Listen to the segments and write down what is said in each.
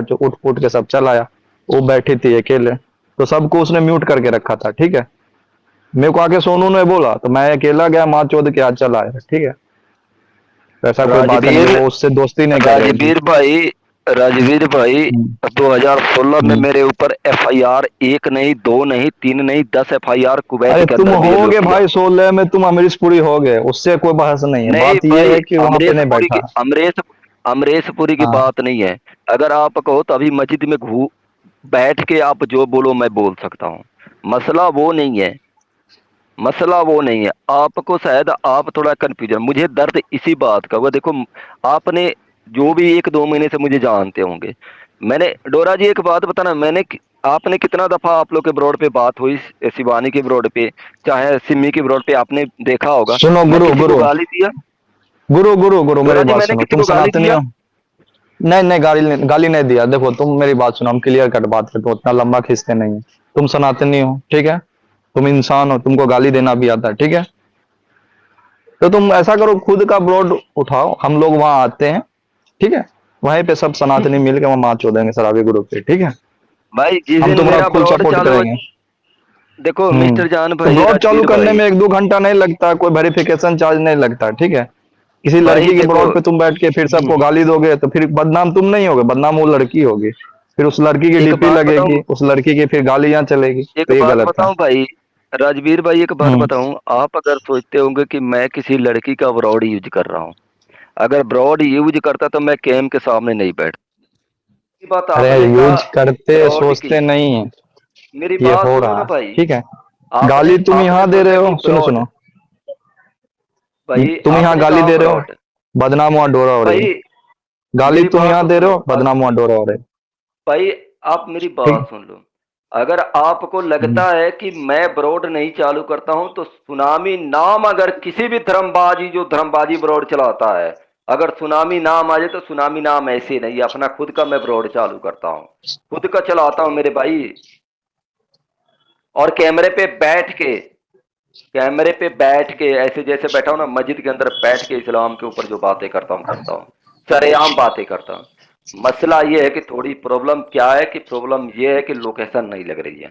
जो उठ फूट के सब चल आया। वो बैठी थी अकेले, तो सबको उसने म्यूट करके रखा था, ठीक है। मेरे को आके सोनू ने बोला तो मैं अकेला गया, माँ चोद के आज चला आया, ठीक है। तो ऐसा कोई बात नहीं है, राजवीर वो उससे दोस्ती नहीं कर रही थी। राजवीर भाई राजवीर भाई, हम्म, 2016 में हम्म। मेरे ऊपर एफआईआर एक नहीं, दो नहीं, तीन नहीं, 10 एफआईआर कुवैत अरे के तुम अंदर भी हो गए लगी है। भाई 16 में, तुम अमरीशपुरी हो गए, उससे कोई बहस नहीं है। नहीं बात यह भाई, है कि वहां पे नहीं अमरीशपुरी की बैठा। अमरीशपुरी की हाँ। बात नहीं है। अगर आप कहो तो अभी मस्जिद में घू बैठ के आप जो बोलो मैं बोल सकता हूँ। मसला वो नहीं है, मसला वो नहीं है। आपको शायद आप थोड़ा कंफ्यूजन, मुझे दर्द इसी बात का हुआ। देखो, आपने जो भी 1-2 महीने से मुझे जानते होंगे, मैंने डोरा जी एक बात बताना, आपने कितना दफा आप लोग के ब्रॉड पे बात हुई, शिवानी के ब्रॉड पे, चाहे सिमी के ब्रॉड पे, आपने देखा होगा। सुनो मैं गुरु किसी को गुरु, गाली दिया? गुरु गुरु गुरु डोरा मेरी जी, बात मैंने सुनो, किसी तुम को गाली सनातनी दिया? हो। नहीं नहीं, गाली नहीं दिया। देखो तुम मेरी बात सुनो, हम क्लियर कट बात करते हैं, उतना लंबा खींचते नहीं है। तुम सनातनी हो, ठीक है। तुम इंसान हो, तुमको गाली देना भी आता है, ठीक है। तो तुम ऐसा करो, खुद का ब्लॉड उठाओ, हम लोग वहां आते हैं, ठीक है। वहीं पे सब सनातनी मिलकर वहां मार देंगे सराबी ग्रुप पे, ठीक है। भाई जिस हम दिन तुम्हारा मेरा फुल ब्रॉड सपोर्ट चालू हो, करेंगे। देखो मिस्टर जान तो भाई, ब्रॉड चालू राजवीर करने भाई, में 1-2 घंटा नहीं लगता, कोई वेरिफिकेशन चार्ज नहीं लगता, ठीक है। किसी भाई लड़की के देखो, ब्रॉड पे तुम बैठ के फिर सबको गाली दोगे तो फिर बदनाम तुम नहीं होगे, बदनाम वो लड़की होगी। फिर उस लड़की की एक डीपी बात लगेगी, बताऊं, उस लड़की की फिर गालियां चलेगी, एक तो ये बात गलत है। बताऊं भाई, राजवीर भाई, एक बात हम्म। बताऊं। आप अगर सोचते होंगे कि मैं किसी लड़की का ब्रॉड यूज कर रहा हूं, अगर ब्रॉड यूज करता तो मैं कैम के सामने नहीं बैठ। ये बात अरे आपने कहा यूज करते ब्रॉड की, सोचते नहीं है, मेरी ये बात हो सुनो रहा ना है, भाई। ठीक है। आपने गाली तुम आपने यहाँ दे रहे सोचा कि हो, सुनो ब्रॉड, सुनो। भाई तुम यहाँ आपने गाली कहा दे रहे हो, ब्रॉड, बदनाम हुआ डोरा हो रही है। भाई गाली मेरी तुम बात यहाँ तो दे रहे सुनो। हो, बदनाम हुआ डोरा हो रही है। भाई आप मेरी ठीक। बात सुन लो। अगर आपको हम्म। लगता है कि मैं ब्रॉड नहीं चालू करता हूं, तो सुनामी नाम, अगर किसी भी धर्मबाजी जो धर्मबाजी ब्रॉड चलाता है, अगर सुनामी नाम आ जाए तो सुनामी नाम ऐसे नहीं है, अपना खुद का मैं ब्रॉड चालू करता हूं, खुद का चलाता हूं मेरे भाई। और कैमरे पे बैठ के ऐसे जैसे बैठा हूं ना मस्जिद के अंदर, बैठ के इस्लाम के ऊपर जो बातें करता हूं, सरेआम बातें करता हूं। मसला ये है कि थोड़ी प्रॉब्लम क्या है, कि प्रॉब्लम ये है कि लोकेशन नहीं लग रही है,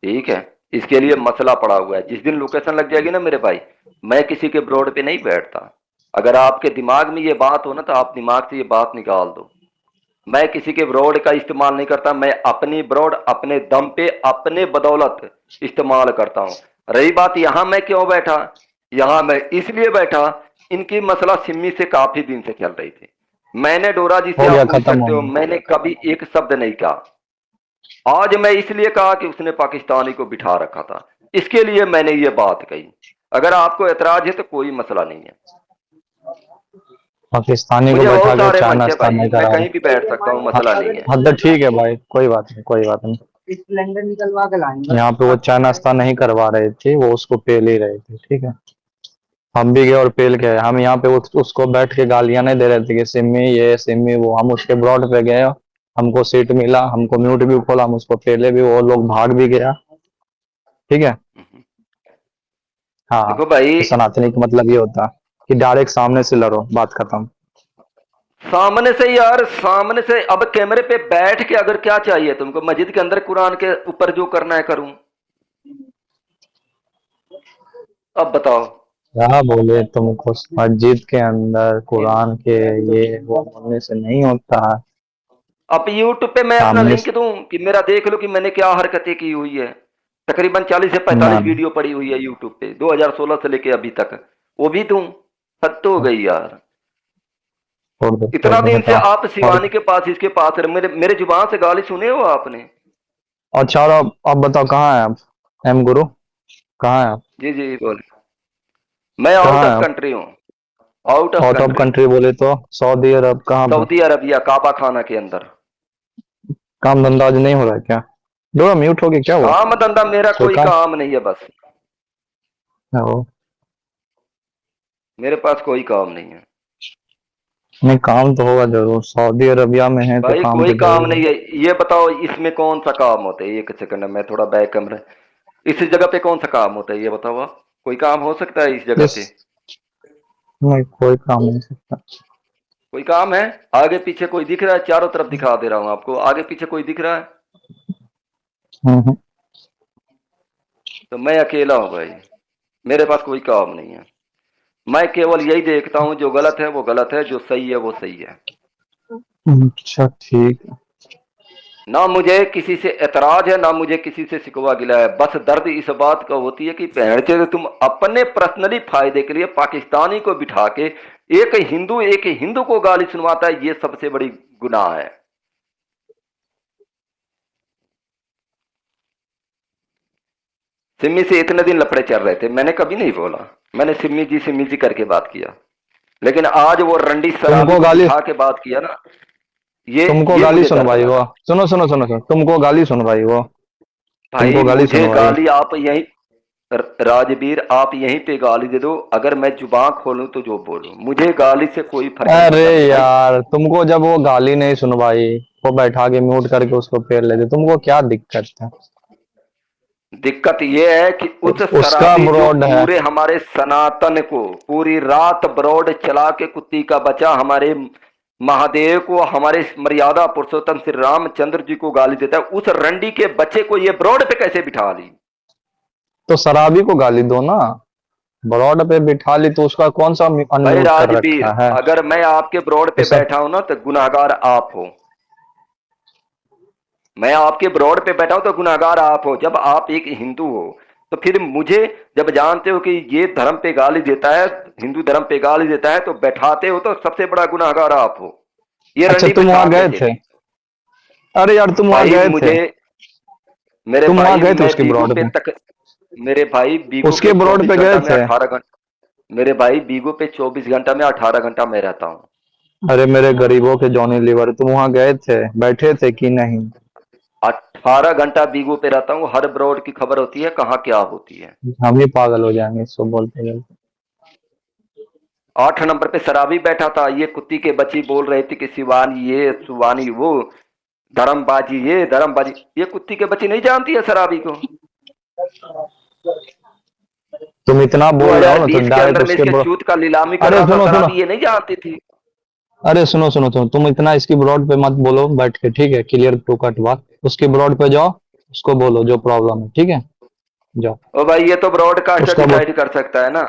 ठीक है। इसके लिए मसला पड़ा हुआ है। जिस दिन लोकेशन लग जाएगी ना मेरे भाई, मैं किसी के ब्रॉड पे नहीं बैठता। अगर आपके दिमाग में ये बात हो ना, तो आप दिमाग से ये बात निकाल दो। मैं किसी के ब्रॉड का इस्तेमाल नहीं करता, मैं अपनी ब्रॉड अपने दम पे अपने बदौलत इस्तेमाल करता हूं। रही बात यहां मैं क्यों बैठा, यहां मैं इसलिए बैठा, इनकी मसला सिम्मी से काफी दिन से चल रही थी। मैंने डोरा जी से हो आप गया, पूछ खत्म हो सकते हो, गया। मैंने कभी एक शब्द नहीं कहा। आज मैं इसलिए कहा कि उसने पाकिस्तानी को बिठा रखा था, इसके लिए मैंने ये बात कही। अगर आपको एतराज है तो कोई मसला नहीं है। पाकिस्तानी को मुझे बैठा बहुत के सारे चाय मंच है नाश्ता भाई, नहीं मैं करा कहीं भी रहे। बैठ सकता हूँ, हाँ। मसला नहीं है। हाँ तो ठीक है भाई, कोई बात नहीं, कोई बात नहीं। सिलेंडर निकलवा के लाएंगे, यहाँ पे वो चाय नाश्ता नहीं करवा रहे थे, वो उसको पेल ही रहे थे, ठीक है। हम भी गए और पेल के आए। हम यहाँ पे उसको बैठ के गालियां नहीं दे रहे थे कि सिमी ये सिमी वो। हम उसके ब्लॉट पे गए, हमको सीट मिला, हमको म्यूट भी खोला, हम उसको पेले भी, वो लोग भाग भी गया, ठीक है। हाँ। देखो भाई, तो सनातनी का मतलब ये होता है कि डायरेक्ट सामने से लड़ो, बात खत्म। सामने से यार, सामने से अब कैमरे पे बैठ के अगर क्या चाहिए तुमको, मस्जिद के अंदर कुरान के ऊपर जो करना है करूं? अब बताओ। क्या बोले तुमको, मस्जिद के अंदर कुरान के ये वो बोलने से नहीं होता है। अब यूट्यूब पे मैं अपना सामने लिंक दूं कि मेरा देख लो कि मैंने क्या हरकतें की हुई है। तकरीबन 40 से ना 45 वीडियो पड़ी हुई है यूट्यूब पे, 2016 से लेके अभी तक। वो भी दूं? हद तो हो गई यार। छोड़ इतना दो दिन से हटाओ। आप और शिवानी के पास, इसके पास रहे, मेरे मेरे जुबान से गाली सुने हो आपने? अच्छा, और अब बताओ कहाँ है आप, एम गुरु, कहाँ है आप? जी जी बोले। मैं आउट कहाँ है ऑफ आप? कंट्री हूँ, out of out of country. Country बोले तो सऊदी अरब कहाँ पे? सऊदी अरबिया, काबा खाना के अंदर। काम धंधा आज नहीं हो रहा है क्या? दो म्यूट हो गया, क्या हुआ? काम धंधा मेरा कोई कोई काम काम नहीं है बस। है वो? मेरे पास कोई काम नहीं है नहीं, काम तो होगा जरूर, सऊदी अरबिया में है तो भाई, काम कोई तो काम जरूर नहीं है। है। ये बताओ इसमें कौन सा काम होता है? एक सेकंड, मैं थोड़ा बैक कमरा, इस जगह पे कौन सा काम होता है ये बताओ आप? कोई काम हो सकता है इस जगह यस। पे? नहीं, कोई काम नहीं सकता। कोई काम है? आगे पीछे कोई दिख रहा है? चारों तरफ दिखा दे रहा हूं आपको, आगे पीछे कोई दिख रहा है? हम्म। तो मैं अकेला हूं भाई, मेरे पास कोई काम नहीं है। मैं केवल यही देखता हूं, जो गलत है वो गलत है, जो सही है वो सही है। अच्छा ठीक है। ना मुझे किसी से एतराज है, ना मुझे किसी से शिकवा गिला है। बस दर्द इस बात का होती है कि भैंचोद तुम अपने पर्सनली फायदे के लिए पाकिस्तानी को बिठा के एक हिंदू को गाली सुनवाता है, ये सबसे बड़ी गुनाह है। सिम्मी से इतने दिन लफड़े चल रहे थे, मैंने कभी नहीं बोला, मैंने सिम्मी जी करके बात किया। लेकिन आज वो रंडी शराबी तुमको को गाली बिठा के बात किया ना, तुमको ये गाली मुझे दर्द सुनवाई वो, लगा। सुनो सुनो सुनो सुनो, तुमको गाली सुनवाई वो, भाई तुमको गाली मुझे सुनवाई। गाली आप यहीं, राजवीर आप यहीं पे गाली दे दो, अगर मैं जुबान खोलूं तो जो बोलूं, मुझे गाली से कोई फर्क नहीं अरे पड़ता मेरे भाई। यार, तुमको जब वो गाली नहीं सुनवाई, वो बैठा के म्यूट करके उसको पेर लेते, तुमको क्या दिक्कत है? दिक्कत यह है कि उस उसका शराबी जो ब्रॉड है। पूरे हमारे सनातन को पूरी रात ब्रॉड चला के कुत्ती का बच्चा हमारे महादेव को, हमारे मर्यादा पुरुषोत्तम श्री रामचंद्र जी को गाली देता है, उस रंडी के बच्चे को ये ब्रॉड पे कैसे बिठा ली? तो शराबी को गाली दो ना, ब्रॉड पे बिठा ली तो उसका कौन सा भाई अनम्यूट कर राजवीर, रखा है? अगर मैं आपके ब्रॉड तो पे सब बैठा हूं ना तो गुनाहगार आप हो। मैं आपके ब्रॉड पे बैठा हूं तो गुनाहगार आप हो। जब आप एक हिंदू हो तो फिर मुझे, जब जानते हो कि ये धर्म पे गाली देता है, हिंदू धर्म पे गाली देता है, तो बैठाते हो तो सबसे बड़ा गुनाहगार आप हो। ये अच्छा, रंडी तुम बिठा वहां गए कैसे थे? ली? अरे यार, तुम वहां भाई गए थे? मुझे, मेरे तुम वहां भाई गए थे मैं उसके बीगो ब्रॉड पे पे? तक, मेरे भाई बीगो पे उसके ब्रॉड 24 पे गए घंटा में थे? 18 घंटा, मेरे भाई बीगो पे 24 घंटा में 18 घंटा मैं रहता हूँ। अरे मेरे गरीबों के जॉनी लीवर, तुम वहां गए थे, बैठे थे कि नहीं? 18 घंटा बीगो पे रहता हूँ, हर ब्रॉड की खबर होती है कहाँ क्या होती है। हम ही पागल हो जाएंगे इसको बोलते बोलते। 8 नंबर पे शराबी बैठा था, ये कुत्ती के बच्ची बोल रही थी कि शिवानी ये शिवानी वो, धर्मबाजी ये धर्मबाजी, ये कुत्ती के बच्ची नहीं जानती है शराबी को। तुम इतना बोल रहे हो ना तो 2020 के डायरेक्ट अंदर में उसके इसके चूत का नीलामी कर अरे रहा था सुनो सुनो, शराबी, ये नहीं जानती थी। अरे सुनो सुनो सुनो, तुम इतना इसकी ब्रॉड पे मत बोलो बैठ के, ठीक है? क्लियर टू कट बात। उसके ब्रॉड पे जाओ, उसको बोलो जो प्रॉब्लम है, ठीक है? जाओ। ओ भाई ये तो ब्रॉडकास्टर उसका डिसाइड कर सकता है ना,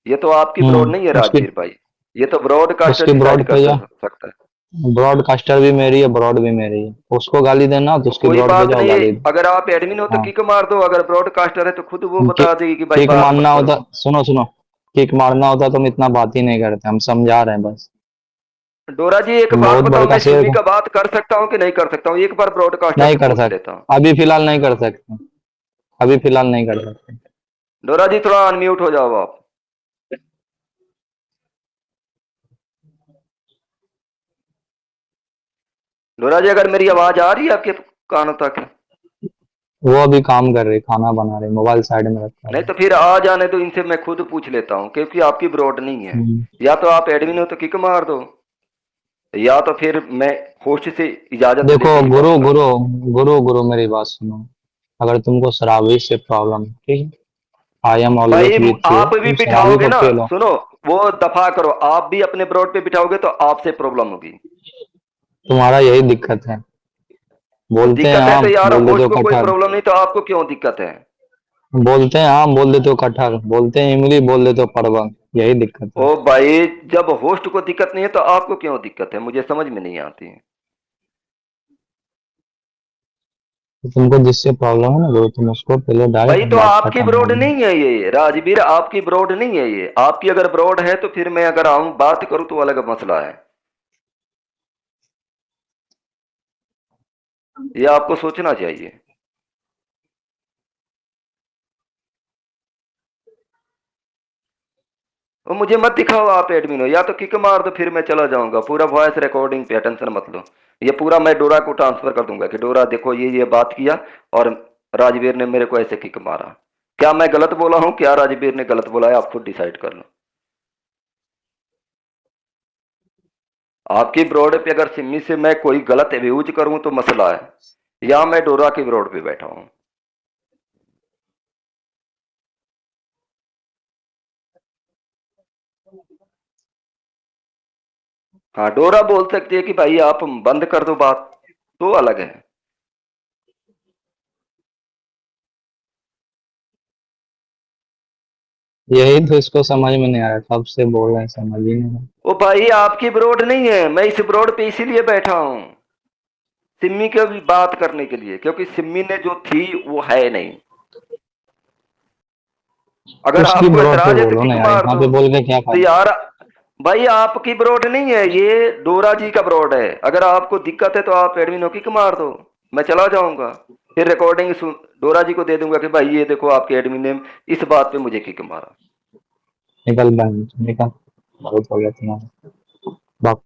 ये तो आपकी ब्रॉड नहीं है उसकी राजवीर भाई, ये तो ब्रॉडकास्टर उसकी डिसाइड ब्रॉड कर पे जा। सकता है। ब्रॉडकास्टर भी मेरी है, ब्रॉड भी मेरी है। उसको गाली देना तो तो उसकी कोई ब्रॉड पे बात जाओ, नहीं, गाली दो। अगर आप एडमिन हो तो हाँ। किक मार दो, अगर ब्रॉडकास्टर है तो खुद वो कि, बता देगी कि भाई किक बात मत मारना करो। होता, सुनो सुनो, किक मारना होता तो हम इतना बात ही नहीं करते, हम समझा रहे हैं बस। डोरा जी एक बात बहुत बताओ, बड़का मैं शेर सिमी का बात कर सकता हूँ कि नहीं कर सकता हूँ? एक बार ब्रॉडकास्टर नहीं से कर पूछ लेता हूँ। सकते, अभी फिलहाल नहीं कर सकते, अभी फिलहाल नहीं कर सकते। डोरा जी थोड़ा अनम्यूट हो जाओ आप। डोरा जी अगर मेरी आवाज आ रही है आपके कानों तक? वो अभी काम कर रही, खाना बना रही, मोबाइल साइड में रखा नहीं है। तो फिर आ जाने दो, इनसे मैं खुद पूछ लेता हूँ, क्योंकि आपकी ब्रॉड नहीं है। हम्म। या तो आप एडमिन हो तो किक मार दो, या तो फिर मैं होस्ट से इजाजत देखो लेके ही गुरु बात गुरु करूंगा। गुरु गुरु, मेरी बात सुनो। अगर तुमको शराबी से प्रॉब्लम है, ठीक है? आई एम भाई ऑलवेज विथ यू, आप भी तुम शराबी बिठाओगे को ना, पेलो। सुनो, वो दफा करो, आप भी अपने ब्रॉड पे बिठाओगे तो आपसे प्रॉब्लम होगी। तुम्हारा यही दिक्कत है, तो बोलते हैं दिक्कत है तो आम यार, बोल देते होस्ट हो को कोई कटहल। प्रॉब्लम नहीं तो आपको क्यों दिक्कत है? बोलते हैं आम बोल देते हो कटहल, बोलते हैं इमली बोल देते हो परवल। यही दिक्कत है। ओ भाई, जब होस्ट को दिक्कत नहीं है तो आपको क्यों दिक्कत है, मुझे समझ में नहीं आती है। तो तुमको जिससे प्रॉब्लम है ना गुरु, तुम उसको पहले भाई डायरेक्ट तो बात आपकी खत्म ब्रॉड कर लो। नहीं है ये राजवीर, आपकी ब्रॉड नहीं है ये। आपकी अगर ब्रॉड है तो फिर मैं अगर आऊं बात करूं तो अलग मसला है। ये आपको सोचना चाहिए। वो मुझे मत दिखाओ आप एडमिन हो, या तो किक मार दो फिर मैं चला जाऊंगा, पूरा वॉइस रिकॉर्डिंग पे टेंशन मत लो। ये पूरा मैं डोरा को ट्रांसफर कर दूंगा कि डोरा देखो ये बात किया और राजवीर ने मेरे को ऐसे किक मारा। क्या मैं गलत बोला हूं, क्या राजवीर ने गलत बोला है, आप खुद डिसाइड कर लो। आपकी ब्रॉड पे अगर सिमी से मैं कोई गलत यूज करूं तो मसला है, या मैं डोरा की ब्रॉड पे बैठा हूं। हाँ, डोरा बोल सकती है कि भाई आप बंद कर दो बात, तो अलग है। यही तो इसको समझ में नहीं आ रहा, कब से बोल रहे हैं, समझ ही नहीं रहा। वो भाई आपकी ब्रोड नहीं है, मैं इस ब्रोड पे इसीलिए बैठा हूँ, सिम्मी की भी बात करने के लिए, क्योंकि सिम्मी ने जो थी वो है नहीं। अगर उसकी आपको ब्रॉड पे एतराज है तो बोलो ना किक यार, मार यहाँ दो। पे बोल के क्या तो फायदा। यार भाई आपकी ब्रोड नहीं है, ये डोरा जी का ब्रोड है। अगर आपको दिक्कत है तो आप एडमिन हो किक मार दो, मैं चला जाऊंगा, फिर रिकॉर्डिंग सुन डोरा जी को दे दूंगा कि भाई ये देखो आपके एडमिन ने इस बात पे मुझे किक मारा। निकल बहन निकल, बहुत हो गया तुम्हारा। भाग।